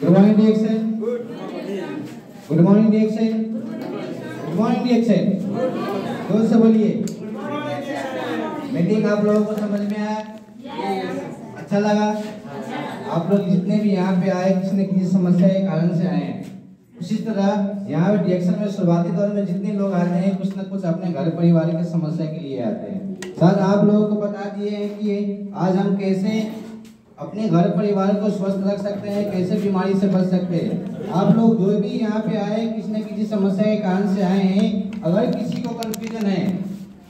Good morning डिएक्शन। Good morning डिएक्शन। Good morning डिएक्शन। जोर से बोलिए। मीटिंग आप लोगों को समझ में आया? अच्छा लगा? आप लोग जितने भी यहाँ पे आए किसी न किसी समस्या के कारण से आए हैं। उसी तरह यहाँ पे डिएक्शन में शुरुआती दौर में जितने लोग आते हैं कुछ न कुछ अपने घर परिवार की समस्या के लिए आते हैं। सर आप लोगों को बता दिए हैं कि आज हम कैसे अपने घर परिवार को स्वस्थ रख सकते हैं, कैसे बीमारी से बच सकते हैं। आप लोग जो भी यहाँ पे आए किसी न किसी समस्या के कारण से आए हैं। अगर किसी को कंफ्यूजन है,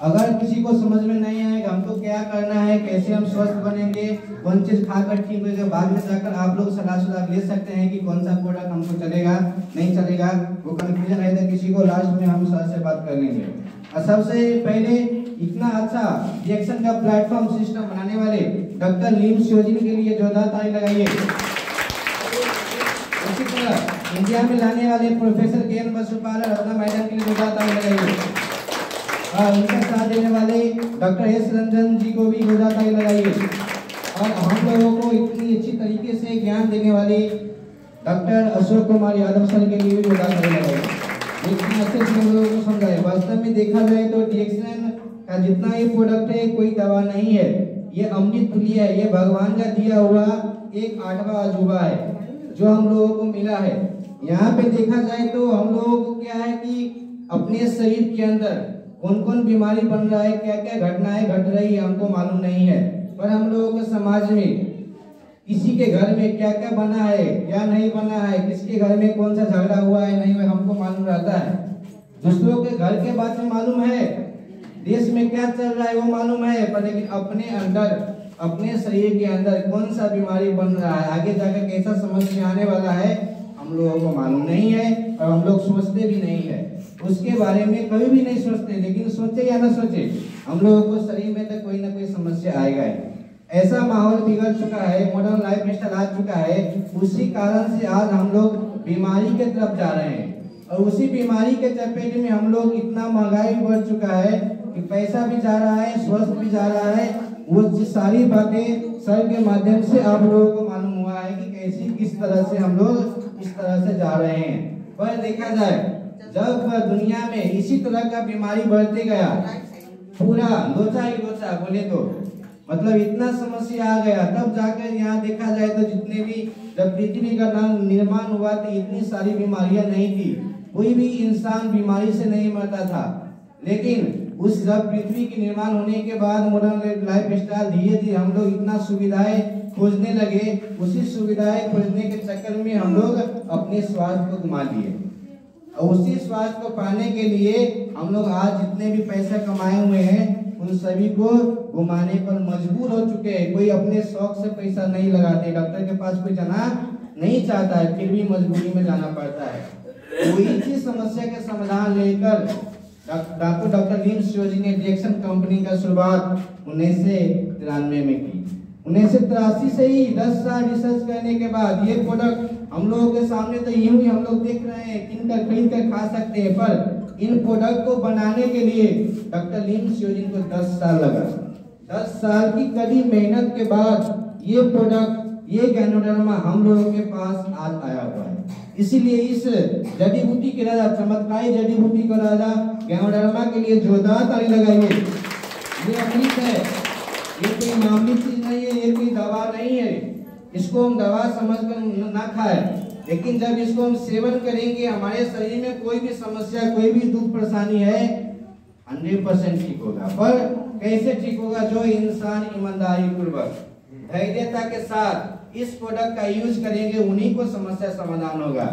अगर किसी को समझ में नहीं आएगा हमको क्या करना है, कैसे हम स्वस्थ बनेंगे, कौन चीज खाकर ठीक होगा, बाद में जाकर आप लोग सलाह ले सकते हैं कि कौन सा प्रोडक्ट हमको चलेगा नहीं चलेगा। वो कंफ्यूजन है तो किसी को लास्ट में हम सर से बात कर लेंगे। और सबसे पहले इतना अच्छा रिएक्शन का प्लेटफॉर्म सिस्टम बनाने वाले डॉक्टर लीम शिवजी के लिए जोरदार ताली लगाइए। उसी तरह इंडिया में लाने वाले professor K. N.. Vasupal Ratna madam के लिए जोरदार ताली लगाइए। और उनका साथ देने वाले डॉक्टर एस. रंजन जी को भी जोरदार ताली लगाइए। और हम लोगों को इतनी अच्छी तरीके से ज्ञान देने वाले डॉक्टर अशोक कुमार यादव सर के लिए भी जोरदार ताली लगाइए। इतने अच्छे से हम लोगों को समझाए। वास्तव में देखा जाए तो डिएक्शन का जितना ही प्रोडक्ट है कोई दवा नहीं है, ये अमृत तुल्य है। ये भगवान का दिया हुआ एक 8वां अजूबा है जो हम लोगों को मिला है। यहाँ पे देखा जाए तो हम लोगों को क्या है कि अपने शरीर के अंदर कौन कौन बीमारी बन रहा है, क्या क्या घटनाएं घट रही है हमको मालूम नहीं है। पर हम लोगों के समाज में किसी के घर में क्या क्या बना है क्या नहीं बना है, किसके घर में कौन सा झगड़ा हुआ है नहीं हुआ हमको मालूम रहता है। दूसरों के घर के बारे में मालूम है, देश में क्या चल रहा है वो मालूम है, पर लेकिन अपने अंदर अपने शरीर के अंदर कौन सा बीमारी बन रहा है, आगे जाकर कैसा समस्या आने वाला है हम लोगों को मालूम नहीं है। और हम लोग सोचते भी नहीं है उसके बारे में, कभी भी नहीं सोचते। लेकिन सोचे या ना सोचे हम लोगों को शरीर में तो कोई ना कोई समस्या आएगा ही। ऐसा माहौल बिगड़ चुका है, मॉडर्न लाइफ स्टाइल आ चुका है, उसी कारण से आज हम लोग बीमारी के तरफ जा रहे हैं। और उसी बीमारी के चपेट में हम लोग इतना महंगाई बढ़ चुका है कि पैसा भी जा रहा है, स्वस्थ भी जा रहा है। वो सारी बातें सर के माध्यम से आप लोगों को मालूम हुआ है कि कैसी किस तरह से हम लोग इस तरह से जा रहे हैं। पर देखा जाए जब दुनिया में इसी तरह का बीमारी बढ़ते गया, पूरा लोचा ही लोचा बोले तो मतलब इतना समस्या आ गया, तब जाकर यहाँ देखा जाए तो जितने भी जब पृथ्वी का निर्माण हुआ तो इतनी सारी बीमारियां नहीं थी, कोई भी इंसान बीमारी से नहीं मरता था। लेकिन उस जब पृथ्वी के निर्माण होने के बाद मॉडर्न लाइफ स्टाइल धीरे धीरे हम लोग इतना सुविधाएं खोजने लगे, उसी सुविधाएं खोजने के चक्कर में हम लोग अपने स्वास्थ्य को गुमा दिए। और उसी स्वास्थ्य को पाने के लिए हम लोग आज जितने भी पैसा कमाए हुए हैं उन सभी को घुमाने पर मजबूर हो चुके हैं। कोई अपने शौक से पैसा नहीं लगाते, डॉक्टर के पास कोई जाना नहीं चाहता है, फिर भी मजबूरी में जाना पड़ता है। तो इसी समस्या के समाधान लेकर डॉक्टर लीम शिवजी ने डिएक्शन कंपनी का शुरुआत 1993 में की। 1983 से ही 10 साल रिसर्च करने के बाद ये प्रोडक्ट हम लोगों के सामने तो यूं ही हम लोग देख रहे हैं, किन कर खरीद कर खा सकते हैं। पर इन प्रोडक्ट को बनाने के लिए डॉक्टर लीम शिवजी को 10 साल लगा। 10 साल की कड़ी मेहनत के बाद ये प्रोडक्ट, ये गैनोडर्मा हम लोगों के पास आज आया हुआ है। इसीलिए इस जड़ी बूटी के राजा, चमत्कारी जड़ी बूटी का राजा गैनोडर्मा के लिए जोरदार ताली लगाइए। ये अमृत है, ये कोई मामूली चीज नहीं है, ये कोई दवा नहीं है। इसको हम दवा समझकर ना खाएं, लेकिन जब इसको हम सेवन करेंगे हमारे शरीर में कोई भी समस्या, कोई भी दुख परेशानी है 100% ठीक होगा। पर कैसे ठीक होगा? जो इंसान ईमानदारी पूर्वक धैर्यता के साथ इस प्रोडक्ट का यूज करेंगे उन्हीं को समस्या समाधान होगा।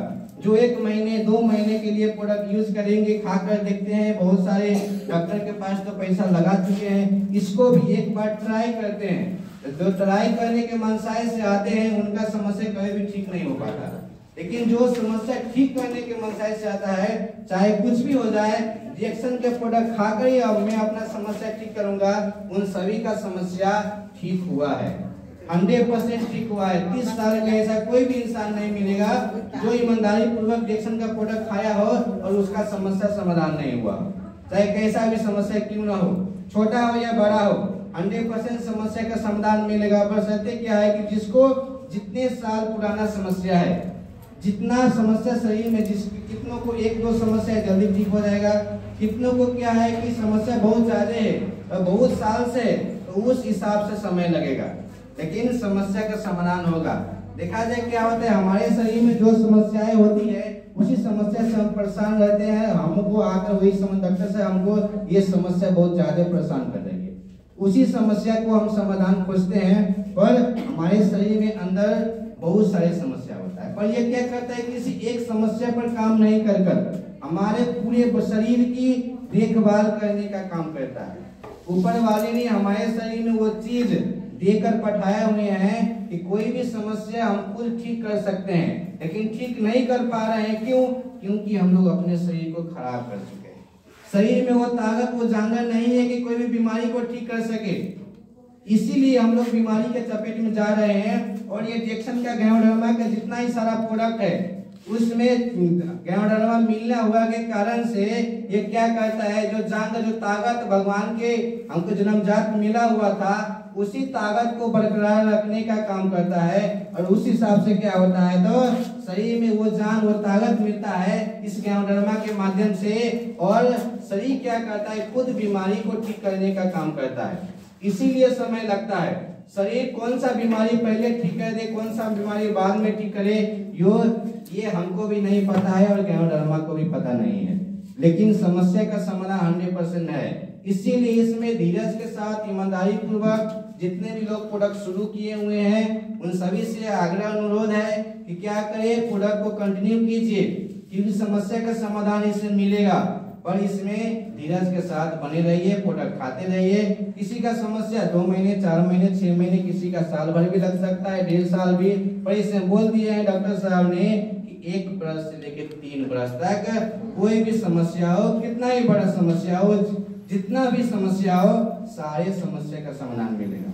जो 1 महीने 2 महीने के लिए प्रोडक्ट यूज करेंगे, खाकर देखते हैं, बहुत सारे डॉक्टर के पास तो पैसा लगा चुके हैं, इसको भी एक बार ट्राई करते हैं। जो ट्राई करने के मनसाय से आते हैं उनका समस्या कभी भी ठीक नहीं हो पाता। लेकिन जो समस्या ठीक करने के मनसाय से आता है, चाहे कुछ भी हो जाए, रिएक्शन के प्रोडक्ट खाकर ही अब मैं अपना समस्या ठीक करूंगा, उन सभी का समस्या ठीक हुआ है, 100% ठीक हुआ है। 30 साल में ऐसा कोई भी इंसान नहीं मिलेगा जो ईमानदारी पूर्वक रिएक्शन का प्रोडक्ट खाया हो और उसका समस्या समाधान नहीं हुआ। चाहे कैसा भी समस्या क्यों ना हो, छोटा हो या बड़ा हो, 100% समस्या का समाधान मिलेगा। बस सत्य क्या है कि जिसको जितने साल पुराना समस्या है जितना समस्या शरीर में कितनों को एक दो समस्या जल्दी ठीक हो जाएगा, कितनों को क्या है कि समस्या बहुत ज्यादा है और बहुत साल से, तो उस हिसाब से समय लगेगा, लेकिन समस्या का समाधान होगा। देखा जाए क्या होता है, हमारे शरीर में जो समस्याएं होती है उसी समस्या से हम परेशान रहते हैं, हमको आकर वही डॉक्टर से हमको ये समस्या बहुत ज्यादा परेशान कर रही है, उसी समस्या को हम समाधान खोजते हैं, पर हमारे शरीर में अंदर बहुत सारी समस्या होता है। पर ये क्या करता है, किसी एक समस्या पर काम नहीं कर हमारे पूरे शरीर की देखभाल करने का काम करता है। ऊपर वाले ने हमारे शरीर में वो चीज देकर पठाए हुए हैं कि कोई भी समस्या हम खुद ठीक कर सकते हैं, लेकिन ठीक नहीं कर पा रहे हैं। क्यों? क्योंकि हम लोग अपने शरीर को खराब कर चुके हैं। शरीर में वो ताकत, वो जांगर नहीं है कि कोई भी बीमारी को ठीक कर सके, इसीलिए हम लोग बीमारी के चपेट में जा रहे हैं। और ये डिएक्शन का गैनोडर्मा का जितना ही सारा प्रोडक्ट है उसमें गैनोडर्मा मिलना हुआ के कारण से ये क्या करता है, जो जांग, जो ताकत भगवान के हमको जन्मजात मिला हुआ था उसी ताकत को बरकरार रखने का काम करता है। और उस हिसाब से क्या होता है, तो शरीर में वो जान, वो ताकत मिलता है इस गैनोडर्मा के माध्यम से, और शरीर क्या करता है, खुद बीमारी को ठीक करने का काम करता है। इसीलिए समय लगता है। शरीर कौन सा बीमारी पहले ठीक कर दे, कौन सा बीमारी बाद में ठीक करे, ये हमको भी नहीं पता है और गैनोडर्मा को भी पता नहीं है, लेकिन समस्या का समाधान 100% है। इसीलिए इसमें धीरज के साथ, ईमानदारी पूर्वक जितने भी लोग प्रोडक्ट शुरू किए हुए हैं उन सभी से आग्रह अनुरोध है कि क्या करें, प्रोडक्ट को कंटिन्यू कीजिए, क्योंकि समस्या का समाधान इससे मिलेगा। पर इसमें धीरज के साथ बने रहिए, प्रोडक्ट खाते रहिए। किसी का समस्या 2 महीने, 4 महीने, 6 महीने, किसी का साल भर भी लग सकता है, 1.5 साल भी। पर इसमें बोल दिए हैं डॉक्टर साहब ने कि 1 ब्रश से लेकर 3 ब्रश तक कोई भी समस्या हो, कितना ही बड़ा समस्या हो, जितना भी समस्या हो, सारे समस्या का समाधान मिलेगा।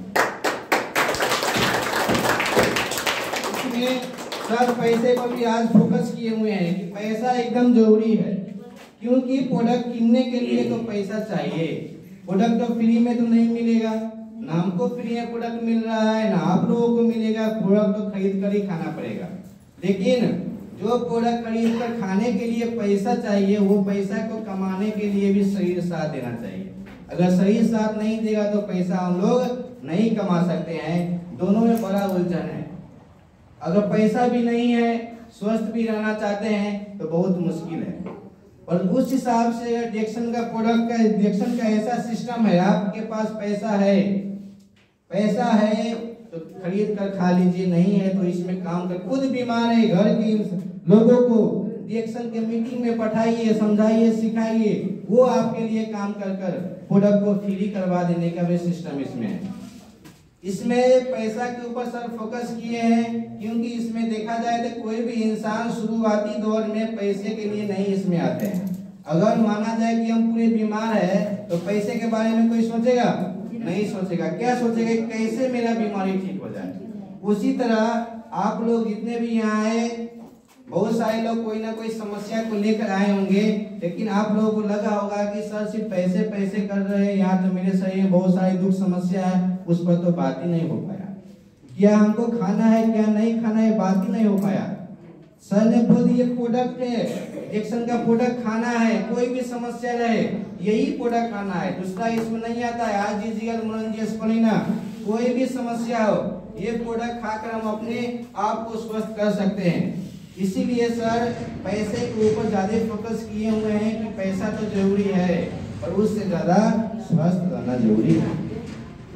इसमें सब पैसे को भी आज फोकस किए हुए हैं कि पैसा एकदम जरूरी है, क्योंकि प्रोडक्ट किनने के लिए तो पैसा चाहिए। प्रोडक्ट तो फ्री में तो नहीं मिलेगा, ना हमको फ्री में प्रोडक्ट मिल रहा है, ना आप लोगों को मिलेगा। प्रोडक्ट तो खरीद कर ही खाना पड़ेगा, लेकिन जो प्रोडक्ट खरीद कर खाने के लिए पैसा चाहिए, वो पैसा को कमाने के लिए भी शरीर साथ देना चाहिए। अगर शरीर साथ नहीं देगा तो पैसा हम लोग नहीं कमा सकते हैं। दोनों में बड़ा उलझन है। अगर पैसा भी नहीं है, स्वस्थ भी रहना चाहते हैं तो बहुत मुश्किल है। और उस हिसाब से डिएक्शन का प्रोडक्ट का, डिएक्शन का ऐसा सिस्टम है, आपके पास पैसा है तो खरीद कर खा लीजिए, नहीं है तो इसमें काम कर। खुद बीमार है, घर के लोगों को डिएक्शन के मीटिंग में बैठाइए, समझाइए, सिखाइए, वो आपके लिए काम कर कर प्रोडक्ट को फ्री करवा देने का भी सिस्टम इसमें है। इसमें पैसा के ऊपर सर फोकस किए हैं, क्योंकि इसमें देखा जाए तो कोई भी इंसान शुरुआती दौर में पैसे के लिए नहीं इसमें आते हैं। अगर माना जाए कि हम पूरे बीमार है तो पैसे के बारे में कोई सोचेगा नहीं सोचेगा। क्या सोचेगा, कैसे मेरा बीमारी ठीक हो जाए। उसी तरह आप लोग जितने भी यहाँ आए, बहुत सारे लोग कोई ना कोई समस्या को लेकर आए होंगे, लेकिन आप लोगों को लगा होगा कि सर सिर्फ पैसे पैसे कर रहे हैं, यहाँ तो मेरे शरीर में बहुत सारी दुख समस्या है, उस पर तो बात ही नहीं हो पाया। क्या हमको खाना है, क्या नहीं खाना है, बात ही नहीं हो पाया। सर ने बोल दिया प्रोडक्ट है, डिएक्शन का प्रोडक्ट खाना है, कोई भी समस्या रहे यही प्रोडक्ट खाना है, दूसरा इसमें नहीं आता है। आज जी कोई भी समस्या हो, ये प्रोडक्ट खाकर हम अपने आप को स्वस्थ कर सकते हैं। इसीलिए सर पैसे के ऊपर ज्यादा फोकस किए हुए हैं कि पैसा तो जरूरी है और उससे ज्यादा स्वस्थ रहना जरूरी है।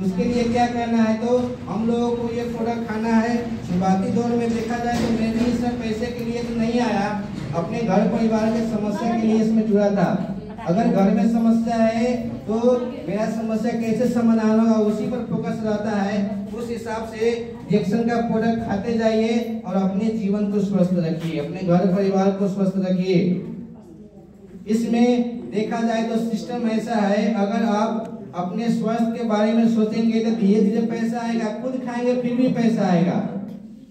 उसके लिए क्या करना है, तो हम लोगों को ये प्रोडक्ट खाना है। शुरुआती दौर में देखा जाए तो मैं भी सर पैसे के लिए तो नहीं आया, अपने घर परिवार के समस्या के लिए इसमें जुड़ा था। अगर घर में समस्या है तो मेरा समस्या कैसे समाधान होगा, उसी पर फोकस रहता है। उस हिसाब से डिएक्शन का प्रोडक्ट खाते जाइए और अपने जीवन को स्वस्थ रखिए, अपने घर परिवार को स्वस्थ रखिए। इसमें देखा जाए तो सिस्टम ऐसा है, अगर आप अपने स्वास्थ्य के बारे में सोचेंगे तो धीरे धीरे पैसा आएगा। खुद खाएंगे फिर भी पैसा आएगा,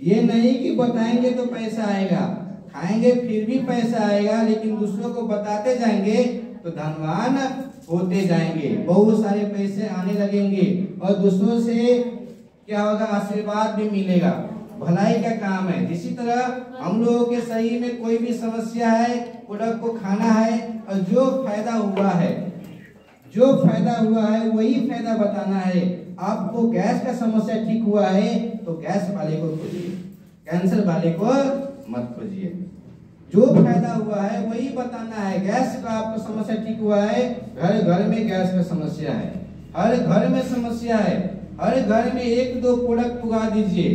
ये नहीं कि बताएंगे तो पैसा आएगा। खाएंगे फिर भी पैसा आएगा, लेकिन दूसरों को बताते जाएंगे तो धनवान होते जाएंगे, बहुत सारे पैसे आने लगेंगे और दूसरों से क्या होगा, आशीर्वाद भी मिलेगा। भलाई का काम है। इसी तरह हम लोगों के शरीर में कोई भी समस्या है, प्रोडक्ट को खाना है और जो फायदा हुआ है वही फायदा बताना है। आपको गैस का समस्या ठीक हुआ है तो गैस वाले को खोजिए, कैंसर वाले को मत खोजिए। जो फायदा हुआ है वही बताना है। गैस का आपको समस्या ठीक हुआ है, घर घर में गैस का समस्या है, हर घर में समस्या है, हर घर में 1-2 प्रोडक्ट पुगा दीजिए।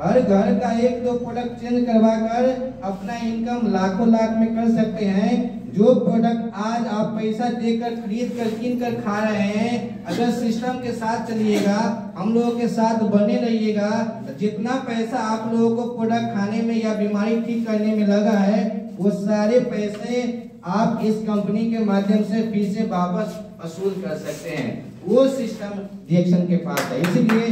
हर घर का 1-2 प्रोडक्ट चेंज करवा कर अपना इनकम लाखों लाख में कर सकते हैं। जो प्रोडक्ट आज आप पैसा देकर खरीद कर कीन कर खा रहे हैं, अगर सिस्टम के साथ चलिएगा, हम लोगों के साथ बने रहिएगा, जितना पैसा आप लोगों को प्रोडक्ट खाने में या बीमारी ठीक करने में लगा है, वो सारे पैसे आप इस कंपनी के माध्यम से फिर से वापस वसूल कर सकते हैं। वो सिस्टम रिएक्शन के पास है, इसीलिए